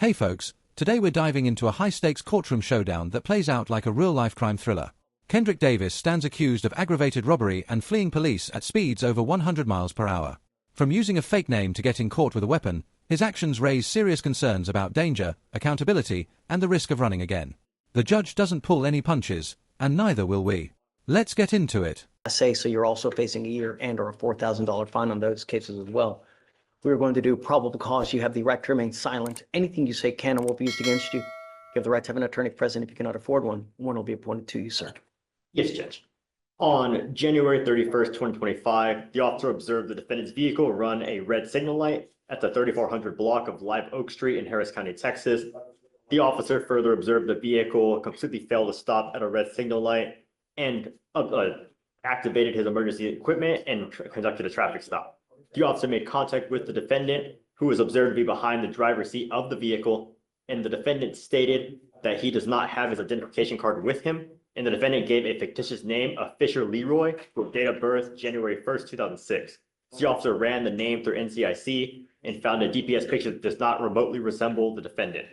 Hey folks, today we're diving into a high-stakes courtroom showdown that plays out like a real-life crime thriller. Kendrick Davis stands accused of aggravated robbery and fleeing police at speeds over 100 miles per hour. From using a fake name to getting caught with a weapon, his actions raise serious concerns about danger, accountability, and the risk of running again. The judge doesn't pull any punches, and neither will we. Let's get into it. So you're also facing a year and or a $4,000 fine on those cases as well. We're going to do probable cause. You have the right to remain silent. Anything you say can and will be used against you. You have the right to have an attorney present if you cannot afford one. One will be appointed to you, sir. Yes, Judge. On January 31st, 2025, the officer observed the defendant's vehicle run a red signal light at the 3400 block of Live Oak Street in Harris County, Texas. The officer further observed the vehicle completely failed to stop at a red signal light and activated his emergency equipment and conducted a traffic stop. The officer made contact with the defendant, who was observed to be behind the driver's seat of the vehicle, and the defendant stated that he does not have his identification card with him, and the defendant gave a fictitious name of Fisher Leroy, with date of birth January 1st, 2006. The officer ran the name through NCIC and found a DPS picture that does not remotely resemble the defendant.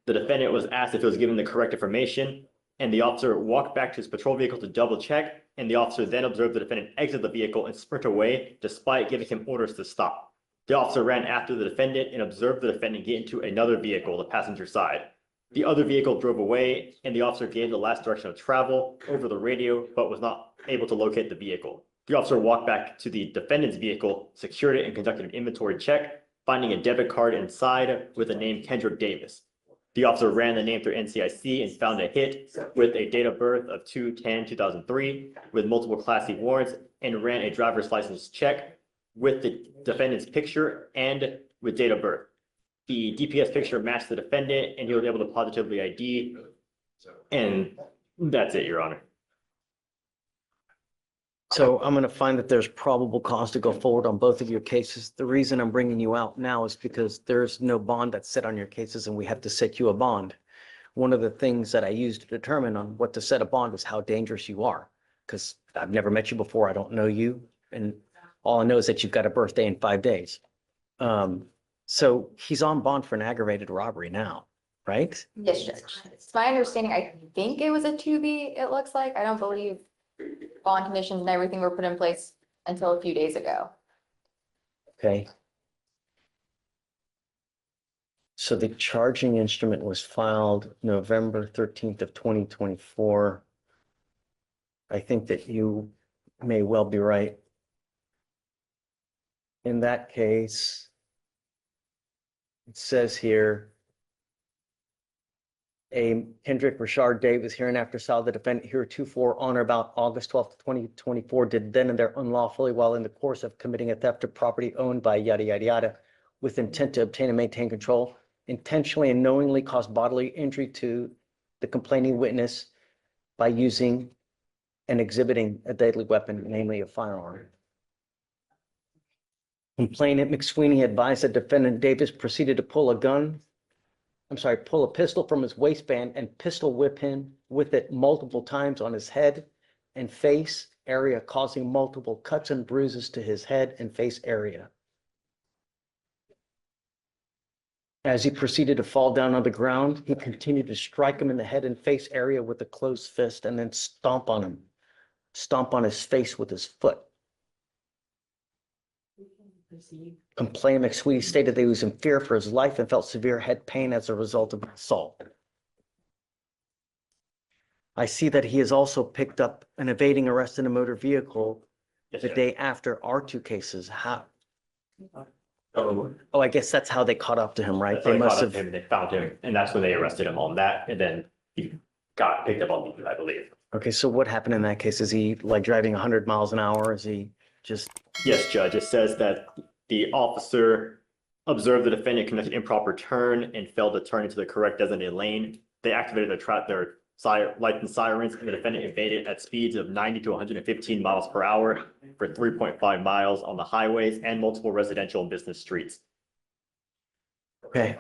The defendant was asked if he was given the correct information, and the officer walked back to his patrol vehicle to double check, and the officer then observed the defendant exit the vehicle and sprint away despite giving him orders to stop. The officer ran after the defendant and observed the defendant get into another vehicle, the passenger side. The other vehicle drove away, and the officer gave the last direction of travel over the radio, but was not able to locate the vehicle. The officer walked back to the defendant's vehicle, secured it, and conducted an inventory check, finding a debit card inside with the name Kendrick Davis. The officer ran the name through NCIC and found a hit with a date of birth of 2/10/2003 with multiple Class C warrants, and ran a driver's license check with the defendant's picture and with date of birth. The DPS picture matched the defendant, and he was able to positively ID. And that's it, Your Honor. So I'm going to find that there's probable cause to go forward on both of your cases. The reason I'm bringing you out now is because there's no bond that's set on your cases, and we have to set you a bond. One of the things that I use to determine on what to set a bond is how dangerous you are, because I've never met you before. I don't know you. And all I know is that you've got a birthday in 5 days. So he's on bond for an aggravated robbery now, right? Yes, Judge. It's my understanding, I think it was a 2B, it looks like. I don't believe bond conditions and everything were put in place until a few days ago. Okay. So the charging instrument was filed November 13th of 2024. I think that you may well be right. In that case, it says here, Kendrick Richard Davis hereinafter saw the defendant heretofore on or about August 12th, 2024, did then and there unlawfully while in the course of committing a theft of property owned by yada, yada, yada, with intent to obtain and maintain control, intentionally and knowingly cause bodily injury to the complaining witness by using and exhibiting a deadly weapon, namely a firearm. Complainant McSweeney advised that defendant Davis proceeded to pull a pistol from his waistband and pistol whip him with it multiple times on his head and face area, causing multiple cuts and bruises to his head and face area. As he proceeded to fall down on the ground, he continued to strike him in the head and face area with a closed fist and then stomp on his face with his foot. Complainant McSweeney stated that he was in fear for his life and felt severe head pain as a result of the assault. I see that he has also picked up an evading arrest in a motor vehicle the day after our two cases. How? Oh, I guess that's how they caught up to him, right? They must have him. They found him, and that's when they arrested him on that, and then he got picked up on, I believe. Okay, so what happened in that case? Is he like driving 100 miles an hour? Is he just? Yes, Judge. It says that the officer observed the defendant conduct an improper turn and failed to turn into the correct designated lane. They activated their lights and sirens, and the defendant evaded at speeds of 90 to 115 miles per hour for 3.5 miles on the highways and multiple residential and business streets. Okay.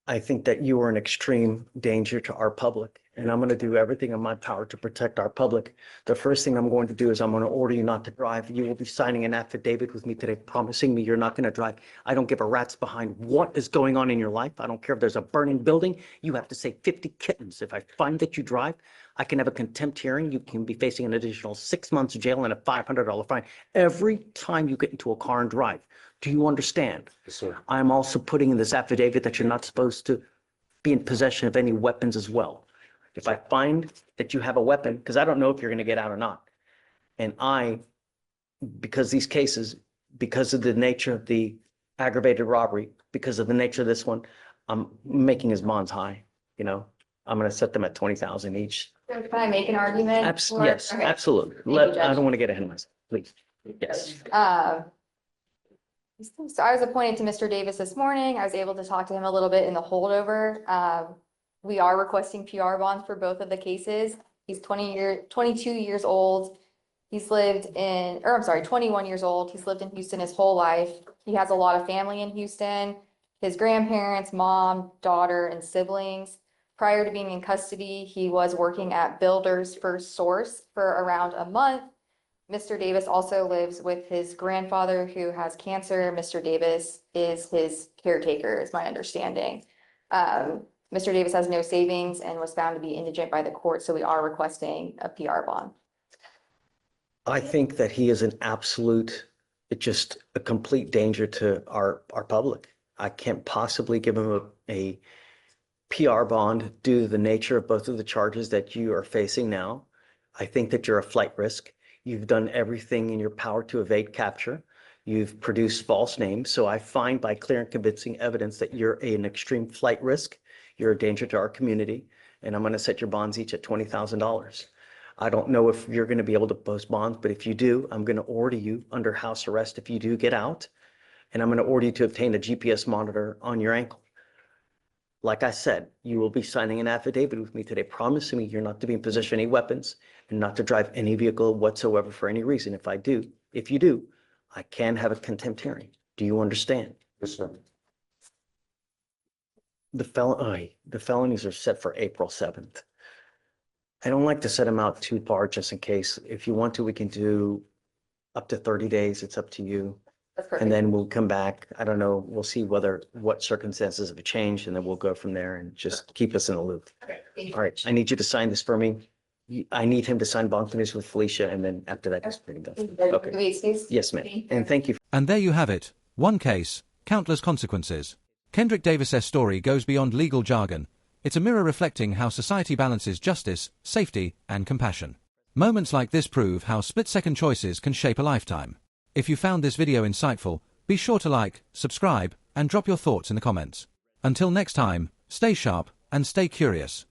I think that you are an extreme danger to our public, and I'm going to do everything in my power to protect our public. The first thing I'm going to do is I'm going to order you not to drive. You will be signing an affidavit with me today, promising me you're not going to drive. I don't give a rat's behind what is going on in your life. I don't care if there's a burning building. You have to say 50 kittens. If I find that you drive, I can have a contempt hearing. You can be facing an additional 6 months jail and a $500 fine every time you get into a car and drive. Do you understand? Yes, sir. I'm also putting in this affidavit that you're not supposed to be in possession of any weapons as well. If I find that you have a weapon, because I don't know if you're going to get out or not, and because these cases, because of the nature of the aggravated robbery, because of the nature of this one, I'm making his bonds high, you know? I'm going to set them at 20,000 each. So can I make an argument? Yes, Okay. absolutely. you, I Judge. don't want to get ahead of myself, please. Yes. So I was appointed to Mr. Davis this morning. I was able to talk to him a little bit in the holdover. We are requesting PR bonds for both of the cases. He's 22 years old. He's lived in, or I'm sorry, 21 years old. He's lived in Houston his whole life. He has a lot of family in Houston, his grandparents, mom, daughter, and siblings. Prior to being in custody, he was working at Builders First Source for around a month. Mr. Davis also lives with his grandfather who has cancer. Mr. Davis is his caretaker, is my understanding. Mr. Davis has no savings and was found to be indigent by the court, so we are requesting a PR bond. I think that he is an absolute, just a complete danger to our public. I can't possibly give him a PR bond due to the nature of both of the charges that you are facing now. I think that you're a flight risk. You've done everything in your power to evade capture. You've produced false names. So I find by clear and convincing evidence that you're an extreme flight risk. You're a danger to our community. And I'm going to set your bonds each at $20,000. I don't know if you're going to be able to post bonds, but if you do, I'm going to order you under house arrest if you do get out. And I'm going to order you to obtain a GPS monitor on your ankle. Like I said, you will be signing an affidavit with me today, promising me you're not to be in possession of any weapons and not to drive any vehicle whatsoever for any reason. If you do, I can have a contempt hearing. Do you understand? Yes, sir. The felonies are set for April 7th. I don't like to set them out too far just in case. If you want to, we can do up to 30 days. It's up to you. That's perfect. And then we'll come back. I don't know. We'll see what circumstances have changed, and then we'll go from there and just keep us in the loop. Okay, thank you. All right. I need you to sign this for me. I need him to sign bond conditions with Felicia, and then after that, it's pretty done. Okay. Can we excuse? Yes, ma'am. Thank you. And thank you. And there you have it. One case, countless consequences. Kendrick Davis's story goes beyond legal jargon. It's a mirror reflecting how society balances justice, safety, and compassion. Moments like this prove how split-second choices can shape a lifetime. If you found this video insightful, be sure to like, subscribe, and drop your thoughts in the comments. Until next time, stay sharp and stay curious.